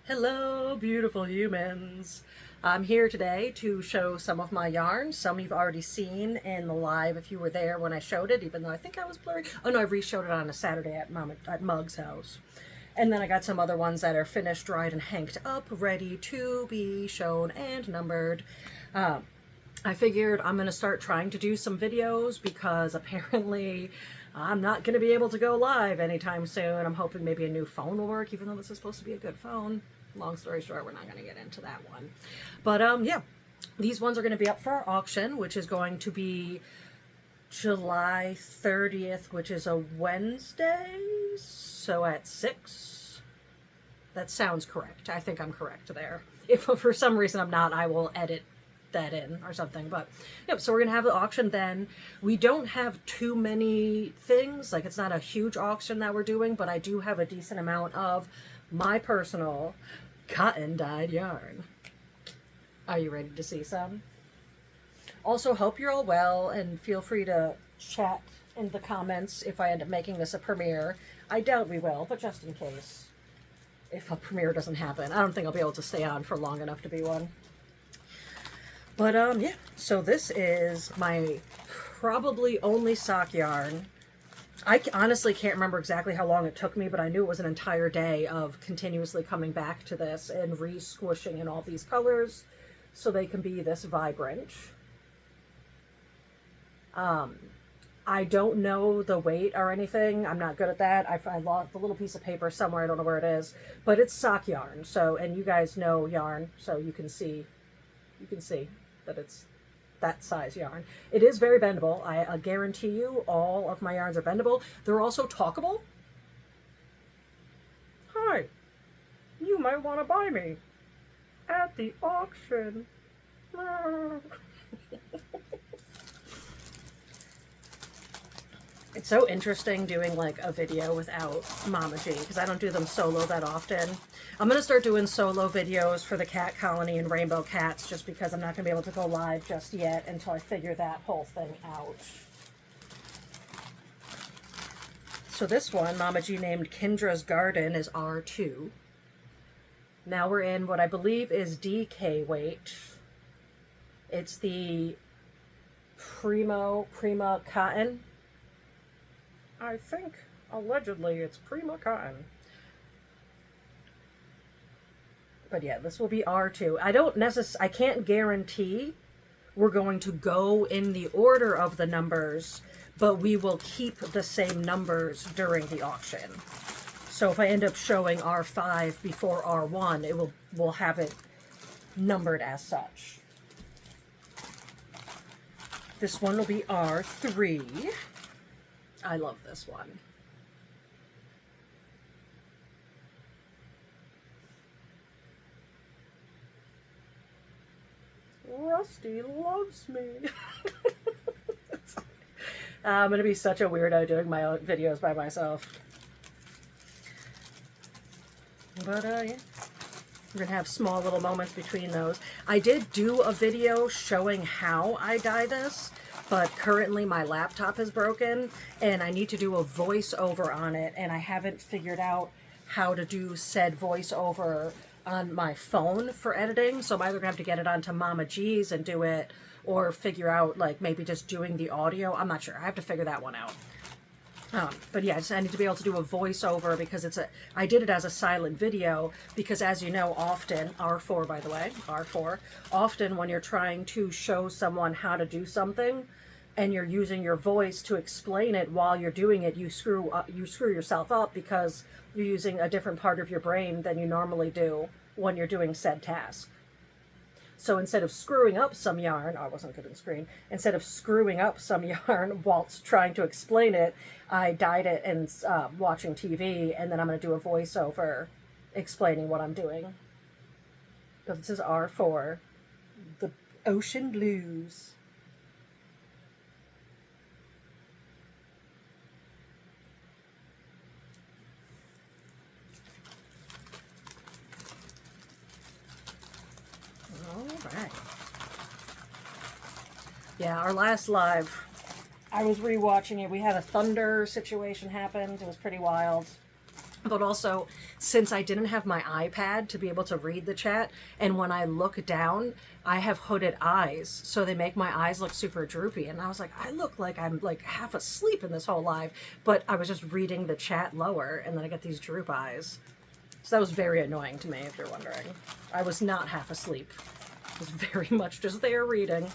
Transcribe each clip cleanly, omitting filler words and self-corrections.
Hello, beautiful humans. I'm here today to show some of my yarns. Some you've already seen in the live if you were there when I showed it, even though I think I was blurry. Oh no, I re-showed it on a Saturday at Mug's house. And then I got some other ones that are finished, dried, and hanked up, ready to be shown and numbered. I figured I'm going to start trying to do some videos because apparently I'm not going to be able to go live anytime soon. I'm hoping maybe a new phone will work, even though this is supposed to be a good phone. Long story short, we're not going to get into that one. But yeah, these ones are going to be up for our auction, which is going to be July 30th, which is a Wednesday. So at 6. That sounds correct. I think I'm correct there. If for some reason I'm not, I will edit that in or something. But yep, so we're gonna have the auction then. We don't have too many things, like it's not a huge auction that we're doing, but I do have a decent amount of my personal cotton dyed yarn. Are you ready to see some? Also, hope you're all well, and feel free to chat in the comments if I end up making this a premiere. I doubt we will, but just in case, if a premiere doesn't happen. I don't think I'll be able to stay on for long enough to be one. But yeah, so this is my probably only sock yarn. I honestly can't remember exactly how long it took me, but I knew it was an entire day of continuously coming back to this and re-squishing in all these colors so they can be this vibrant. I don't know the weight or anything. I'm not good at that. I lost the little piece of paper somewhere. I don't know where it is, but it's sock yarn. So, and you guys know yarn, so you can see that it's that size yarn. It is very bendable. I guarantee you all of my yarns are bendable. They're also talkable. Hi, you might want to buy me at the auction. It's so interesting doing like a video without Mama G because I don't do them solo that often. I'm going to start doing solo videos for the cat colony and rainbow cats just because I'm not going to be able to go live just yet until I figure that whole thing out. So this one, Mama G named Kendra's Garden, is R2. Now we're in what I believe is DK weight. It's the Prima Cotton. I think, allegedly, it's Prima Cotton. But yeah, this will be R2. I can't guarantee we're going to go in the order of the numbers, but we will keep the same numbers during the auction. So if I end up showing R5 before R1, we'll have it numbered as such. This one will be R3. I love this one. Rusty loves me. I'm going to be such a weirdo doing my own videos by myself. But yeah, we're going to have small little moments between those. I did do a video showing how I dye this, but currently my laptop is broken and I need to do a voiceover on it, and I haven't figured out how to do said voiceover on my phone for editing, so I'm either gonna have to get it onto Mama G's and do it, or figure out like maybe just doing the audio. I'm not sure. I have to figure that one out. But yeah, I need to be able to do a voiceover because I did it as a silent video because, as you know, often, R4 by the way, R4, often when you're trying to show someone how to do something and you're using your voice to explain it while you're doing it, you screw yourself up because you're using a different part of your brain than you normally do when you're doing said task. So instead of screwing up some yarn, I wasn't good on screen, instead of screwing up some yarn whilst trying to explain it, I dyed it and watching TV, and then I'm going to do a voiceover explaining what I'm doing. But this is R4, the Ocean Blues. All right. Yeah, our last live, I was rewatching it. We had a thunder situation happen. It was pretty wild. But also, since I didn't have my iPad to be able to read the chat, and when I look down, I have hooded eyes, so they make my eyes look super droopy. And I was like, I look like I'm like half asleep in this whole live, but I was just reading the chat lower, and then I get these droop eyes. So that was very annoying to me, if you're wondering. I was not half asleep. I was very much just there reading.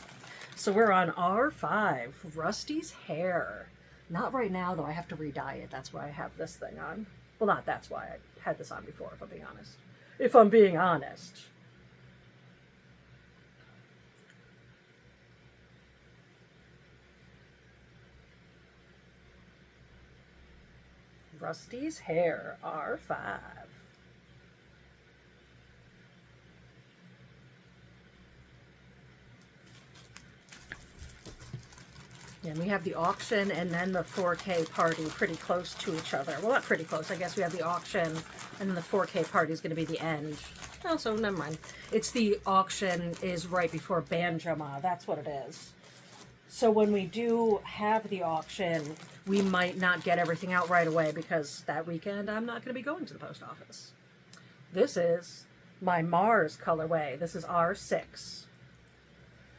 So we're on R5, Rusty's hair. Not right now, though. I have to re-dye it. That's why I have this thing on. Well, not that's why. I had this on before, if I'm being honest. If I'm being honest. Rusty's hair, R5. And we have the auction and then the 4K party pretty close to each other. Well, not pretty close. I guess we have the auction and then the 4K party is going to be the end. Oh, so never mind. It's the auction is right before Banjama. That's what it is. So when we do have the auction, we might not get everything out right away because that weekend I'm not going to be going to the post office. This is my Mars colorway. This is R6.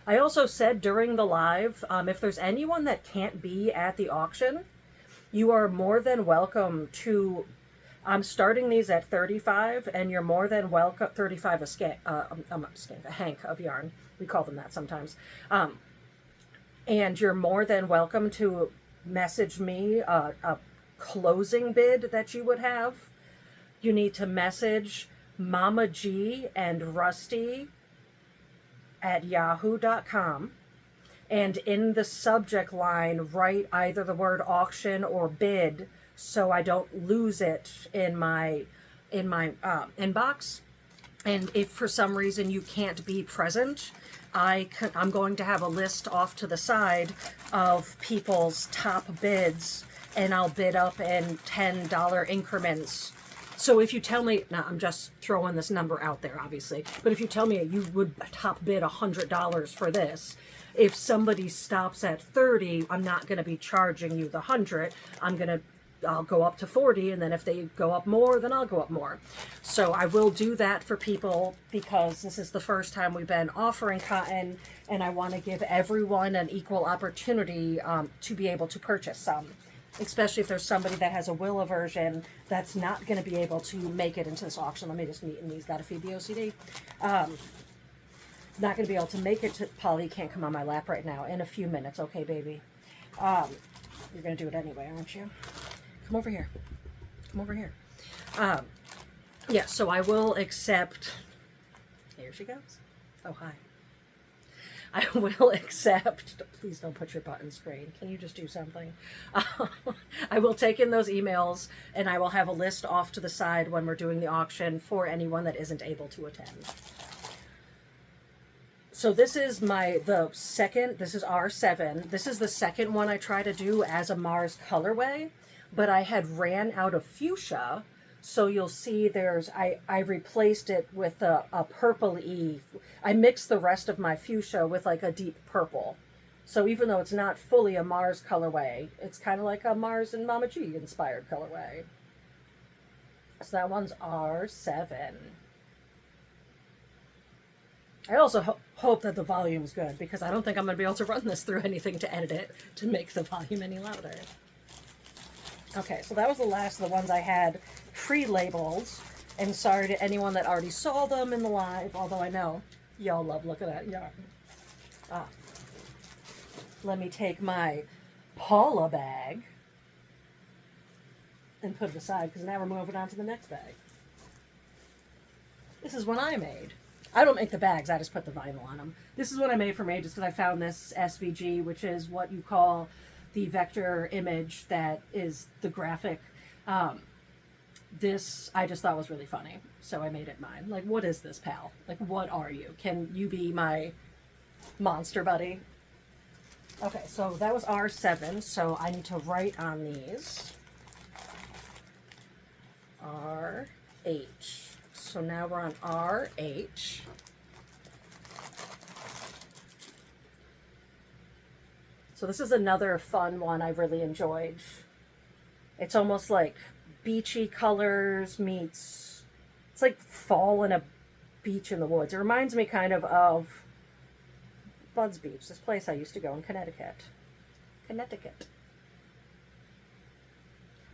I also said during the live, if there's anyone that can't be at the auction, you are more than welcome to, I'm starting these at 35, and you're more than welcome, 35 a hank of yarn. We call them that sometimes. And you're more than welcome to message me a closing bid that you would have. You need to message Mama G and Rusty at yahoo.com, and in the subject line write either the word auction or bid so I don't lose it in my inbox. And if for some reason you can't be present, I'm going to have a list off to the side of people's top bids, and I'll bid up in $10 increments. So if you tell me, now I'm just throwing this number out there, obviously, but if you tell me you would top bid $100 for this, if somebody stops at 30, I'm not going to be charging you the 100. I'll go up to 40, and then if they go up more, then I'll go up more. So I will do that for people because this is the first time we've been offering cotton, and I want to give everyone an equal opportunity to be able to purchase some. Especially if there's somebody that has a will aversion that's not going to be able to make it into this auction. Let me just neaten these. Gotta feed the OCD. Not going to be able to make it to... Polly, you can't come on my lap right now. In a few minutes. Okay, baby. You're going to do it anyway, aren't you? Come over here. Come over here. Yeah, so I will accept... Here she goes. Oh, hi. I will accept, please don't put your button screen. Can you just do something? I will take in those emails, and I will have a list off to the side when we're doing the auction for anyone that isn't able to attend. So this is this is R7. This is the second one I try to do as a Mars colorway, but I had ran out of fuchsia. So you'll see I replaced it with a purple-y. I mixed the rest of my fuchsia with like a deep purple. So even though it's not fully a Mars colorway, it's kind of like a Mars and Mama G inspired colorway. So that one's R7. I also hope that the volume's good because I don't think I'm going to be able to run this through anything to edit it to make the volume any louder. Okay, so that was the last of the ones I had pre-labeled, and sorry to anyone that already saw them in the live, although I know y'all love looking at yarn. Let me take my Paula bag and put it aside, because now we're moving on to the next bag. This is one I made. I don't make the bags, I just put the vinyl on them. This is what I made for me just because I found this SVG, which is what you call the vector image that is the graphic. This I just thought was really funny, so I made it mine. Like, what is this, pal? Like, what are you? Can you be my monster buddy? Okay, so that was R7, so I need to write on these. RH. So now we're on RH. So this is another fun one I really enjoyed. It's almost like beachy colors meets, it's like fall in a beach in the woods. It reminds me kind of Bud's Beach, this place I used to go in Connecticut.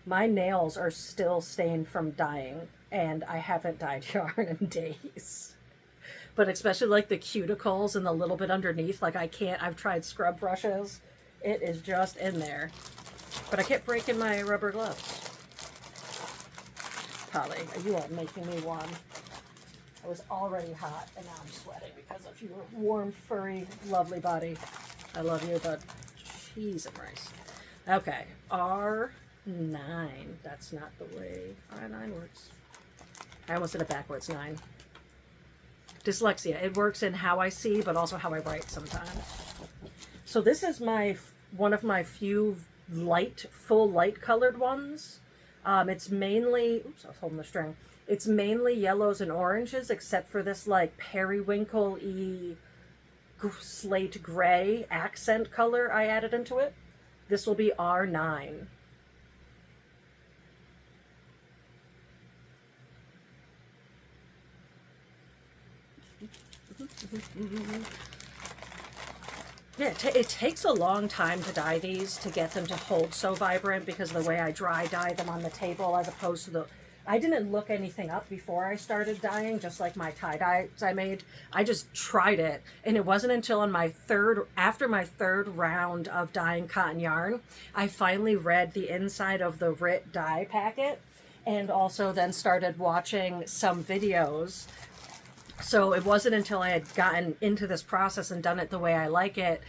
My nails are still stained from dyeing, and I haven't dyed yarn in days. But especially like the cuticles and the little bit underneath, like I can't, I've tried scrub brushes. It is just in there. But I kept breaking my rubber gloves. Polly, you are making me warm. I was already hot, and now I'm sweating because of your warm, furry, lovely body. I love you, but cheese and rice. Okay, R9. That's not the way R9 works. I almost did it backwards, 9. Dyslexia. It works in how I see, but also how I write sometimes. So this is one of my few full light colored ones. It's mainly, oops, I was holding the string. It's mainly yellows and oranges, except for this like periwinkle-y slate gray accent color I added into it. This will be R9. Yeah, it takes a long time to dye these to get them to hold so vibrant because of the way I dry dye them on the table as opposed to the... I didn't look anything up before I started dyeing, just like my tie-dyes I made. I just tried it, and it wasn't until after my third round of dyeing cotton yarn, I finally read the inside of the RIT dye packet, and also then started watching some videos. So it wasn't until I had gotten into this process and done it the way I like it,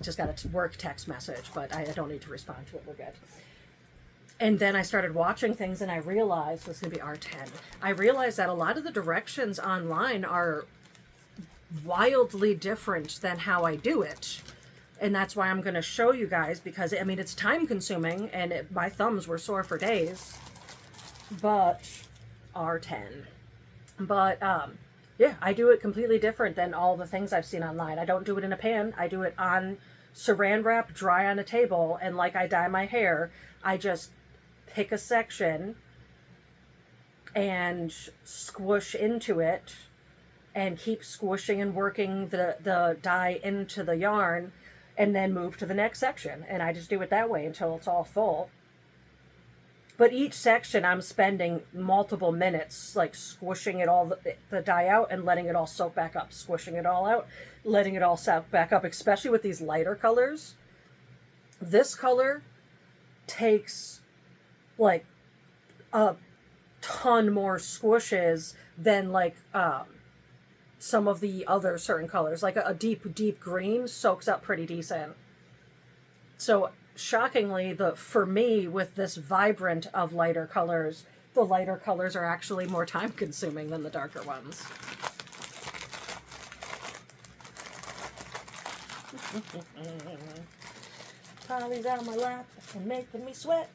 just got a work text message, but I don't need to respond to it, we're good. And then I started watching things and I realized, this is going to be R10, I realized that a lot of the directions online are wildly different than how I do it. And that's why I'm going to show you guys, because I mean, it's time consuming and my thumbs were sore for days, but R10. But yeah, I do it completely different than all the things I've seen online. I don't do it in a pan. I do it on saran wrap, dry on a table, and like I dye my hair, I just pick a section and squish into it and keep squishing and working the dye into the yarn and then move to the next section. And I just do it that way until it's all full. But each section I'm spending multiple minutes like squishing it all, the dye out and letting it all soak back up, squishing it all out, letting it all soak back up, especially with these lighter colors. This color takes like a ton more squishes than like some of the other certain colors. Like a deep green soaks up pretty decent. So shockingly, for me, with this vibrant of lighter colors, the lighter colors are actually more time consuming than the darker ones. Polly's on my lap and making me sweat.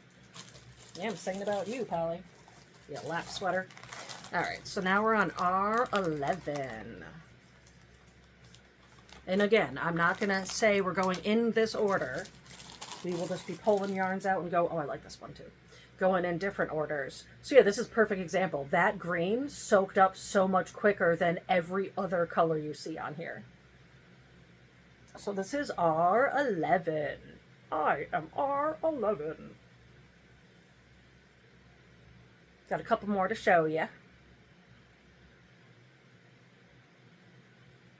Yeah, I'm singing about you, Polly. You lap sweater. All right, so now we're on R11. And again, I'm not going to say we're going in this order. We will just be pulling yarns out and go, oh, I like this one too. Going in different orders. So yeah, this is a perfect example. That green soaked up so much quicker than every other color you see on here. So this is R11. I am R11. Got a couple more to show you.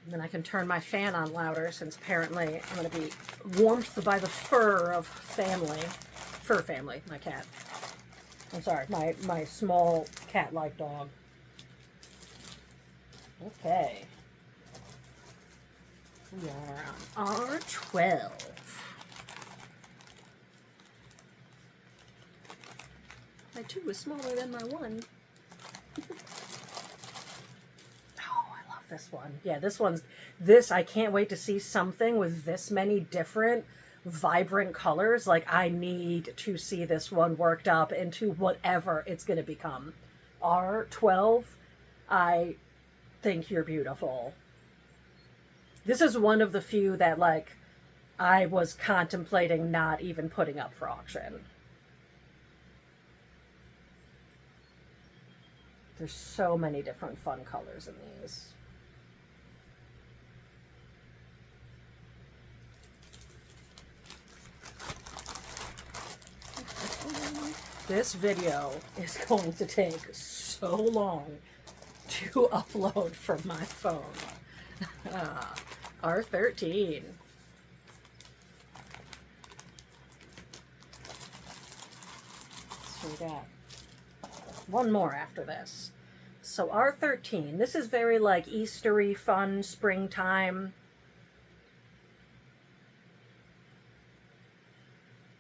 And then I can turn my fan on louder since apparently I'm going to be warmed by the fur of fur family, my cat. I'm sorry, my small cat-like dog. Okay. We are on R12. My 2 is smaller than my 1. This one. Yeah, this I can't wait to see something with this many different vibrant colors. Like, I need to see this one worked up into whatever it's going to become. R12, I think you're beautiful. This is one of the few that, like, I was contemplating not even putting up for auction. There's so many different fun colors in these. This video is going to take so long to upload from my phone. R13. So we got one more after this. So R13, this is very like Eastery, fun, springtime.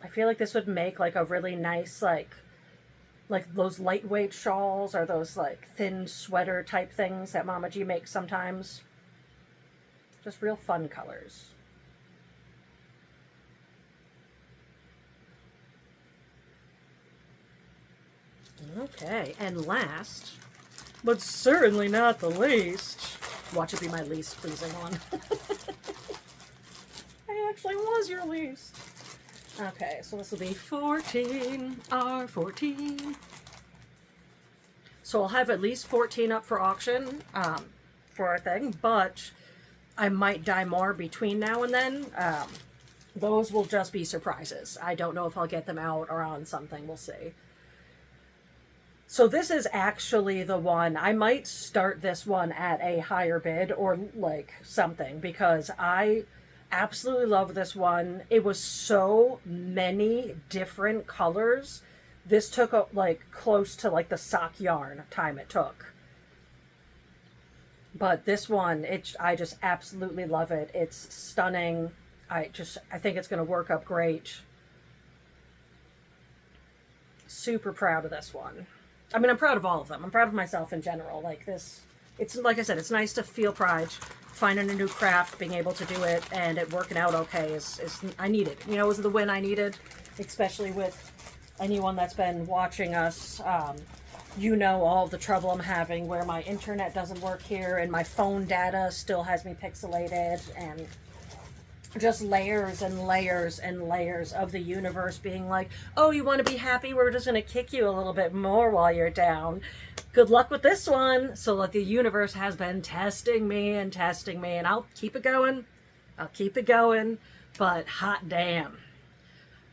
I feel like this would make like a really nice like those lightweight shawls or those like thin sweater type things that Mama G makes sometimes. Just real fun colors. Okay, and last, but certainly not the least, watch it be my least pleasing one. I actually was your least. Okay, so this will be 14, R14. So I'll have at least 14 up for auction for our thing, but I might die more between now and then. Those will just be surprises. I don't know if I'll get them out or on something. We'll see. So this is actually the one. I might start this one at a higher bid or like something because I absolutely love this one. It was so many different colors. This took like close to like the sock yarn time it took. But this one, I just absolutely love it. It's stunning. I think it's going to work up great. Super proud of this one. I mean, I'm proud of all of them. I'm proud of myself in general. Like this, it's like I said, it's nice to feel pride, finding a new craft, being able to do it, and it working out okay is I needed. You know, it was the win I needed, especially with anyone that's been watching us. You know all the trouble I'm having where my internet doesn't work here and my phone data still has me pixelated, and just layers and layers and layers of the universe being like, oh, you want to be happy? We're just going to kick you a little bit more while you're down. Good luck with this one. So like the universe has been testing me, and I'll keep it going. I'll keep it going. But hot damn,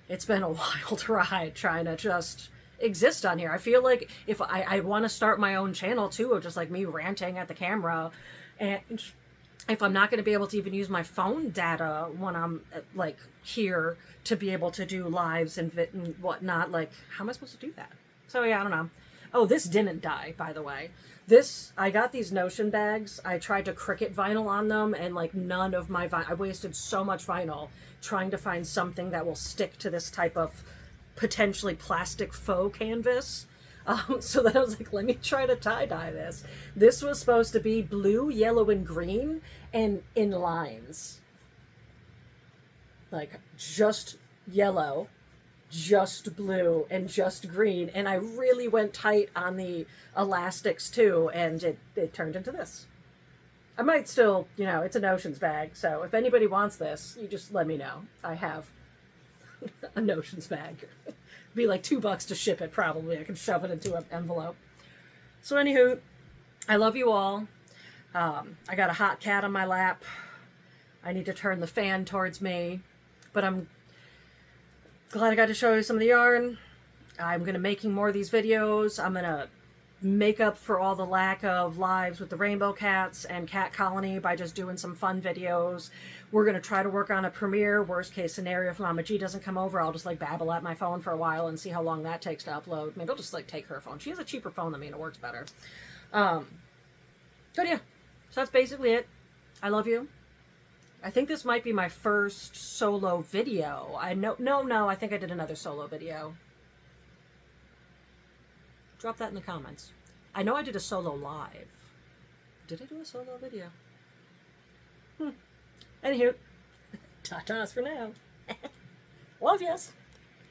it's been a wild ride trying to just exist on here. I feel like if I want to start my own channel too, of just like me ranting at the camera, and if I'm not going to be able to even use my phone data when I'm like here to be able to do lives and whatnot, like how am I supposed to do that? So yeah, I don't know. Oh, this didn't die, by the way. I got these Notion bags. I tried to Cricut vinyl on them, and like none of my I wasted so much vinyl trying to find something that will stick to this type of potentially plastic faux canvas. So then I was like, let me try to tie-dye this. This was supposed to be blue, yellow, and green, and in lines. Like, just yellow, just blue, and just green. And I really went tight on the elastics, too, and it turned into this. I might still, you know, it's a Notions bag, so if anybody wants this, you just let me know. I have a Notions bag. Be like $2 to ship it, probably. I can shove it into an envelope. So anywho, I love you all. I got a hot cat on my lap. I need to turn the fan towards me, but I'm glad I got to show you some of the yarn. I'm going to making more of these videos. I'm going to make up for all the lack of lives with the rainbow cats and cat colony by just doing some fun videos. We're going to try to work on a premiere. Worst case scenario, if Mama G doesn't come over, I'll just like babble at my phone for a while and see how long that takes to upload. Maybe I'll just like take her phone. She has a cheaper phone than me and it works better. But yeah, so that's basically it. I love you. I think this might be my first solo video. No, I think I did another solo video. Drop that in the comments. I know I did a solo live. Did I do a solo video? Anywho, ta-tas for now. Love yous.